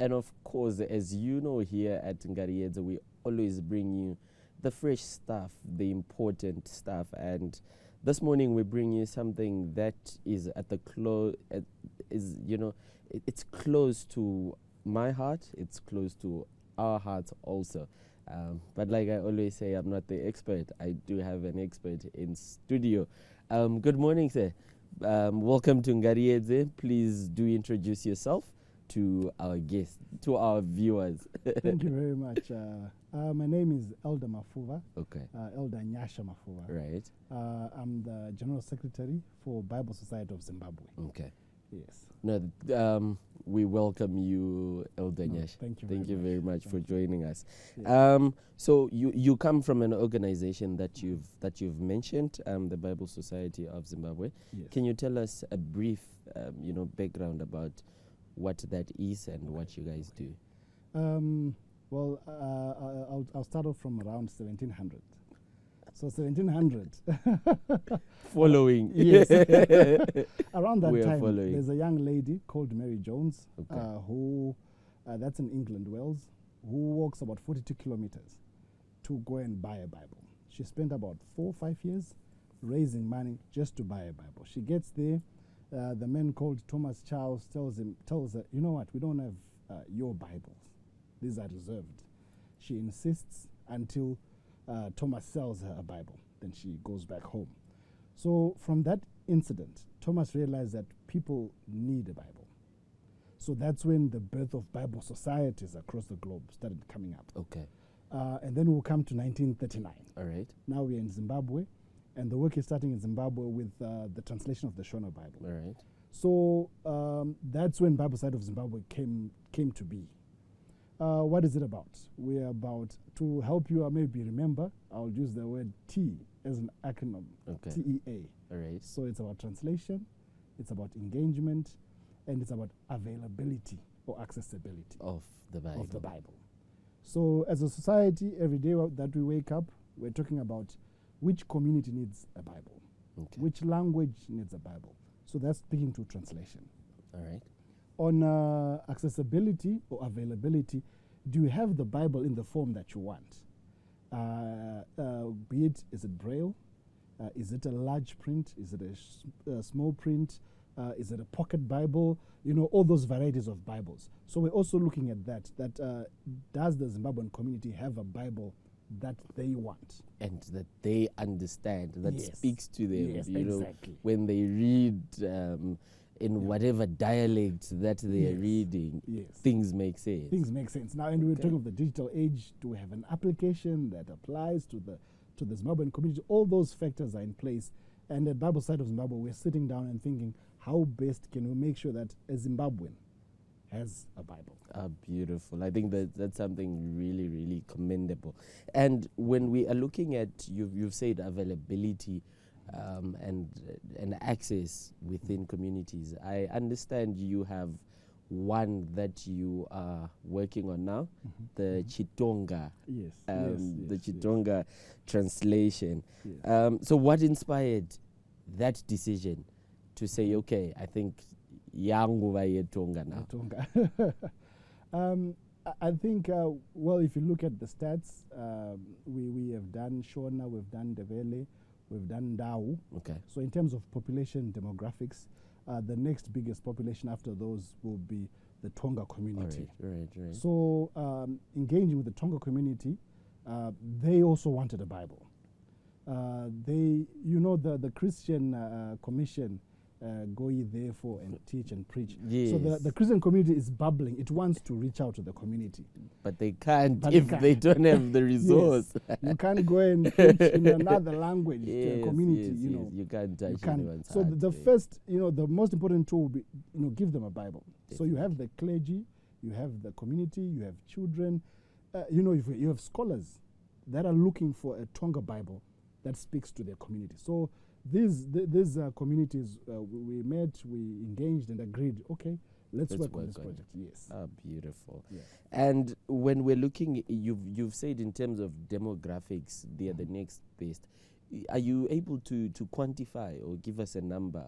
And of course, as you know, here at Ngariedze, we always bring you the fresh stuff, the important stuff. And this morning we bring you something that is at the close, it's close to my heart, it's close to our hearts also. But like I always say, I'm not the expert. I do have an expert in studio. Good morning, sir. Welcome to Ngariedze. Please do introduce yourself to our guests, to our viewers. Thank you very much. My name is Elder Mafuva. Okay. Elder Nyasha Mafuva. Right. I'm the General Secretary for Bible Society of Zimbabwe. Okay. Yes. No, we welcome you, Elder Nyasha. Thank you. Thank you very much for joining us. Yes. So you come from an organization that you've mentioned, the Bible Society of Zimbabwe. Yes. Can you tell us a brief, background about what that is and what you guys do? Well, I'll start off from around 1700. So 1700. Following. Yes. Around that We are time, following. there's a young lady called Mary Jones, Okay. who, that's in England, Wales, who walks about 42 kilometers to go and buy a Bible. She spent about 4 or 5 years raising money just to buy a Bible. She gets there. The man called Thomas Charles tells her, you know what, we don't have your Bibles. These are reserved. She insists until Thomas sells her a Bible. Then she goes back home. So from that incident, Thomas realized that people need a Bible. So that's when the birth of Bible societies across the globe started coming up. Okay. And then we'll come to 1939. All right. Now we're in Zimbabwe, and the work is starting in Zimbabwe with the translation of the Shona Bible. All right. So that's when Bible Society of Zimbabwe came to be. What is it about? We're about, to help you maybe remember, I'll use the word T as an acronym, Okay. TEA. All right. So it's about translation, it's about engagement, and it's about availability or accessibility Of the Bible. of the Bible. So as a society, every day that we wake up, we're talking about which community needs a Bible, Okay. which language needs a Bible. So that's speaking to translation. All right. On accessibility or availability, do you have the Bible in the form that you want? Be it, is it Braille? Is it a large print? Is it a small print? Is it a pocket Bible? You know, all those varieties of Bibles. So we're also looking at that does the Zimbabwean community have a Bible that they want? And that they understand, that Yes. speaks to them, Yes, you know, exactly. when they read in whatever dialect that they are Yes. reading, Yes. things make sense. Things make sense. Now, and we're Okay. talking of the digital age. Do we have an application that applies to the Zimbabwean community? All those factors are in place. And at Bible Society of Zimbabwe, we're sitting down and thinking, how best can we make sure that a Zimbabwean has a Bible? Beautiful. I think that's something really, really commendable. And when we are looking at, you've said availability and access within communities. I understand you have one that you are working on now, the Tonga, Yes. the Tonga translation. Yes. So what inspired that decision to say, okay, I think yangu va Tonga now? Tonga. I think, well, if you look at the stats, we have done Shona, we've done Ndebele, we've done Ndau. Okay. So in terms of population demographics, the next biggest population after those will be the Tonga community. Right. So engaging with the Tonga community, they also wanted a Bible. The Christian Commission, go ye therefore and teach and preach. Yes. So the Christian community is bubbling. It wants to reach out to the community. But they can't But if they they don't have the resource. Yes. You can't go and preach in another language to a community. Yes, you can't touch You can't. anyone's So heart the there. first, the most important tool will be, give them a Bible. So you have the clergy, you have the community, you have children, you have scholars that are looking for a Tonga Bible that speaks to their community. So these communities, we met, we engaged and agreed, okay, let's work on this project. Yes. Beautiful. Yeah. And when we're looking, you've said in terms of demographics, they are the next best. Are you able to quantify or give us a number?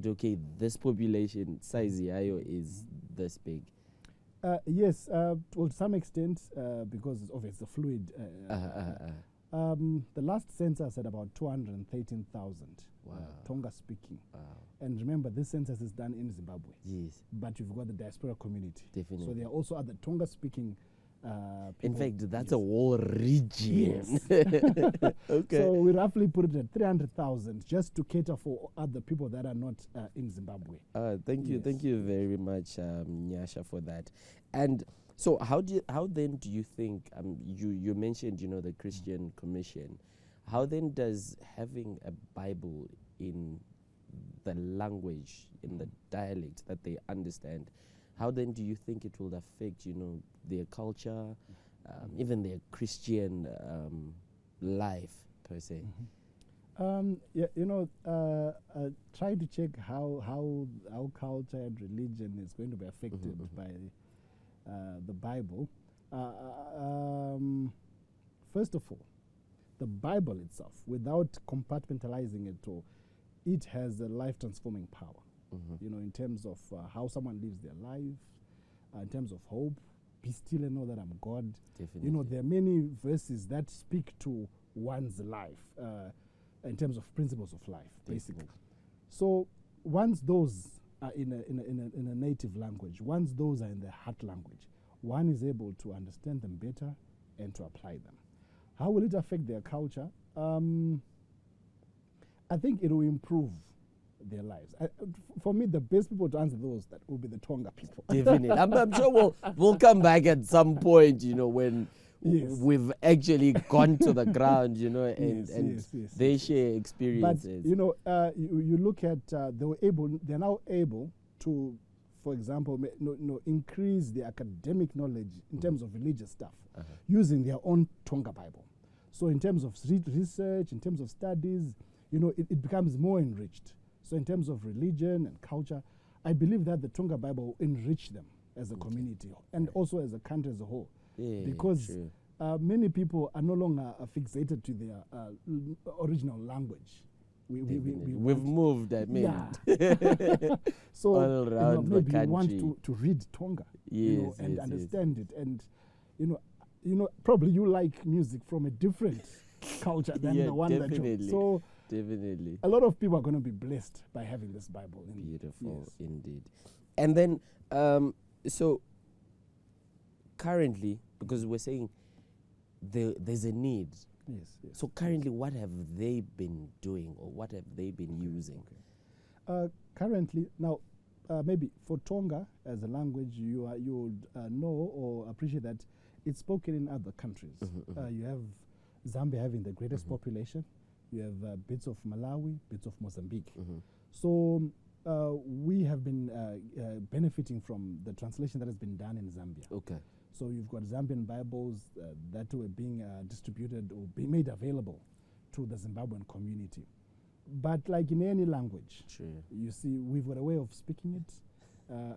Okay, this population size yayo is this big. Yes, to some extent, because it's a fluid. The last census had about 213,000 Wow. Tonga speaking. Wow. And remember, this census is done in Zimbabwe. Yes, But you've got the diaspora community. definitely. So there are also other Tonga speaking In people. fact, that's Yes. a whole region. Yes. Okay. So we roughly put it at 300,000 just to cater for other people that are not in Zimbabwe. Thank Yes. you very much, Nyasha, for that. And so, how then do you think? You mentioned, the Christian Commission. How then does having a Bible in the language, in the dialect that they understand, how then do you think it will affect, their culture, even their Christian life per se? Try to check how culture and religion is going to be affected by the Bible. First of all, the Bible itself, without compartmentalizing it all, it has a life-transforming power. In terms of how someone lives their life, in terms of hope, be still and know that I'm God. Definitely. There are many verses that speak to one's life in terms of principles of life, basically. So once those are in a native language, once those are in the heart language, one is able to understand them better and to apply them. How will it affect their culture? I think it will improve their lives. For me, the best people to answer those that will be the Tonga people. Definitely. I'm sure we'll come back at some point, when Yes. we've actually gone to the ground, and Yes. they share But experiences. you look at they're now able to, for example, increase their academic knowledge in terms of religious stuff using their own Tonga Bible. So in terms of research, in terms of studies, it becomes more enriched. So in terms of religion and culture, I believe that the Tonga Bible will enrich them as a community and also as a country as a whole. Yeah, Because true. many people are no longer fixated to their original language. We've moved, I mean. Yeah. So all around the maybe you want country. to read Tonga, Yes, and yes, understand it, and probably you like music from a different culture than Yeah, the one that definitely. you. So Definitely. a lot of people are going to be blessed by having this Bible. Beautiful, Yes. indeed. And then, so currently, because we're saying there's a need. Yes. So currently, what have they been doing, or what have they been using? Currently, now, maybe for Tonga as a language, you would know or appreciate that it's spoken in other countries. You have Zambia having the greatest population. You have bits of Malawi, bits of Mozambique. So we have been benefiting from the translation that has been done in Zambia. Okay. So you've got Zambian Bibles that were being distributed or being made available to the Zimbabwean community. But like in any language, True. you see, we've got a way of speaking it,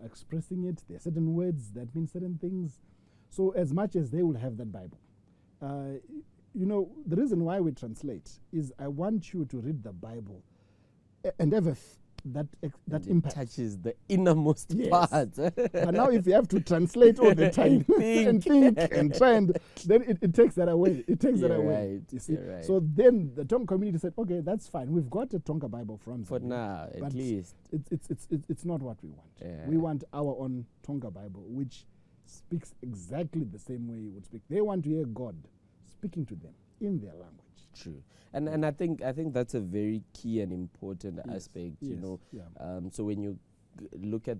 expressing it. There are certain words that mean certain things. So as much as they will have that Bible, the reason why we translate is I want you to read the Bible and have that And it impact. touches the innermost Yes. part. But now if you have to translate all the time and think and try and then it takes that away. It takes that You're away. right, You see. you're right. So then the Tonga community said, okay, that's fine. We've got a Tonga Bible from For Zambia, now, at but least. it's not what we want. Yeah. We want our own Tonga Bible, which speaks exactly the same way you would speak. They want to hear God speaking to them in their language. True. And I think that's a very key and important aspect, Yes. Yeah. So when you look at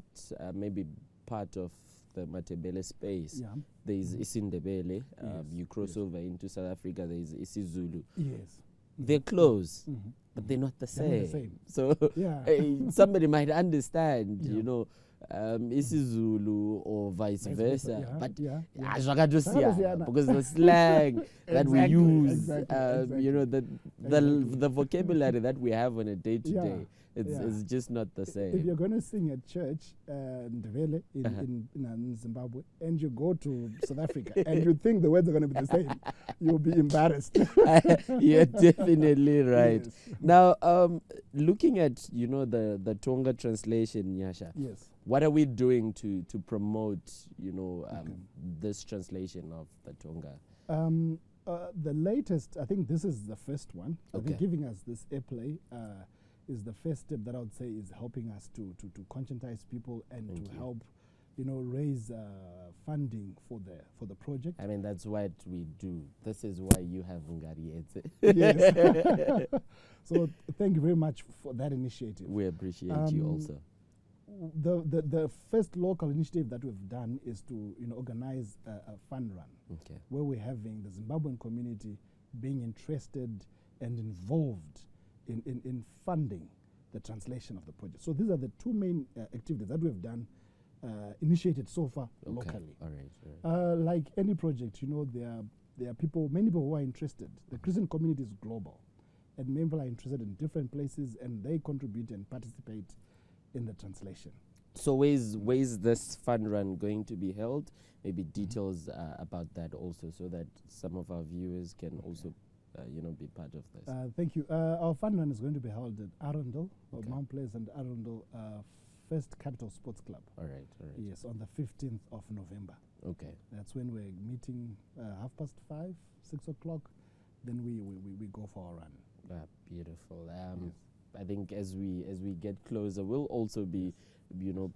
maybe part of the Matebele space, Yeah. there is Isindebele. Yes, You cross over into South Africa, there is IsiZulu. Yes. They're close, Mhm. but they're not the They're same. not the same. So Yeah. somebody might understand, Yeah. IsiZulu or vice versa, Yeah, but yeah. zvakatosiyana, because the slang that we Exactly, use, exactly. the vocabulary that we have on a day to Yeah, day, it's just not the If same. you're going to sing at church, Ndebele in Zimbabwe, and you go to South Africa and you think the words are going to be the same, you'll be embarrassed. You're definitely right. Yes. Now, looking at the Tonga translation, Nyasha, Yes. what are we doing to promote, this translation of the Tonga? The latest, I think this is the first one. I Okay. think giving us this airplay is the first step that I would say is helping us to conscientize people and Thank to you. help, raise funding for the project. I mean, that's what we do. This is why you have Ngarietse. Yes. So thank you very much for that initiative. We appreciate you also. The first local initiative that we've done is to organize a fun run Okay. where we're having the Zimbabwean community being interested and involved in funding the translation of the project. So these are the two main activities that we've done, initiated so far Okay. locally. All right. Like any project, there are people, many people who are interested. The Christian community is global, and many people are interested in different places, and they contribute and participate in the translation. So where's this fun run going to be held? Maybe details about that also, so that some of our viewers can also, be part of this. Thank you. Our fun run is going to be held at Arundel, Okay. Mount Pleasant Arundel First Capital Sports Club. All right. Yes, on the 15th of November. Okay. That's when we're meeting 5:30, 6 o'clock. Then we go for our run. Beautiful. Yes. I think as we get closer, we'll also be,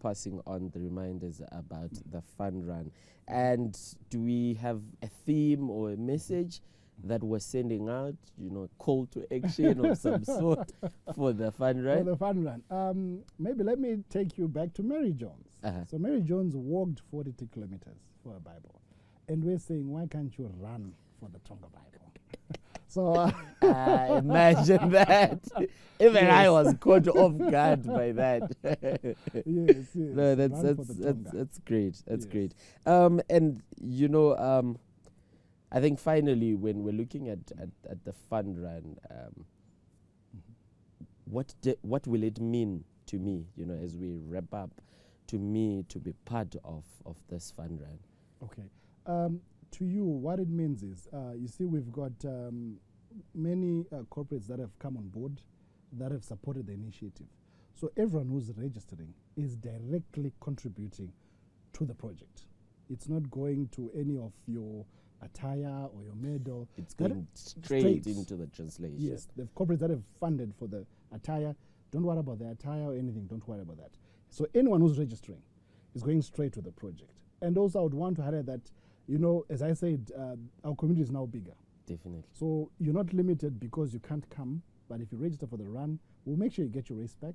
passing on the reminders about the fun run. And do we have a theme or a message that we're sending out? Call to action of some sort for the fun For run? the fun run. Maybe let me take you back to Mary Jones. Uh-huh. So Mary Jones walked 42 kilometers for a Bible. And we're saying, why can't you run for the Tonga Bible? So Imagine that. Even I Yes. was caught off guard by that. yes. No, run for the Tonga. that's great. That's Yes. great. I think finally, when we're looking at the fund run, what will it mean to me? As we wrap up, to me to be part of this fund run. Okay. To you, what it means is, you see, we've got many corporates that have come on board that have supported the initiative. So everyone who's registering is directly contributing to the project. It's not going to any of your attire or your medal. It's That- going straight into the translation. Yes, the corporates that have funded for the attire, don't worry about the attire or anything, don't worry about that. So anyone who's registering is going straight to the project. And also I would want to highlight that, as I said, our community is now bigger. Definitely. So you're not limited because you can't come, but if you register for the run, we'll make sure you get your race pack,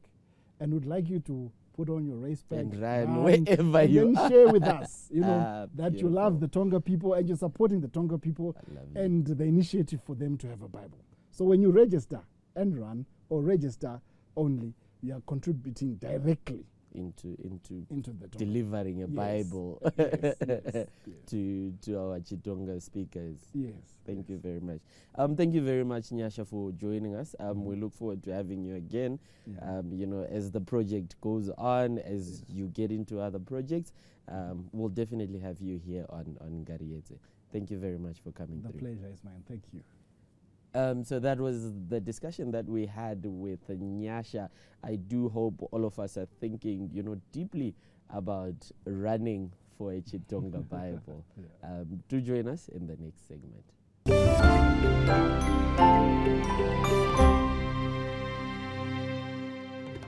and we'd like you to put on your race pack And run wherever and you then share with us, Ah, that you love beautiful. the Tonga people and you're supporting the Tonga people I love you. and the initiative for them to have a Bible. So when you register and run or register only, you are contributing directly into into the Tonga. delivering a Yes. Bible Yes, yes, to our Chitonga speakers. yes. Thank you very much. Thank you very much, Nyasha, for joining us. We look forward to having you again. Yeah. As the project goes on, as you get into other projects, we'll definitely have you here on Ngarietse. Thank you very much for coming The through. pleasure is mine. Thank you. So that was the discussion that we had with Nyasha. I do hope all of us are thinking, deeply about running for a Chitonga Bible. Yeah. Do join us in the next segment.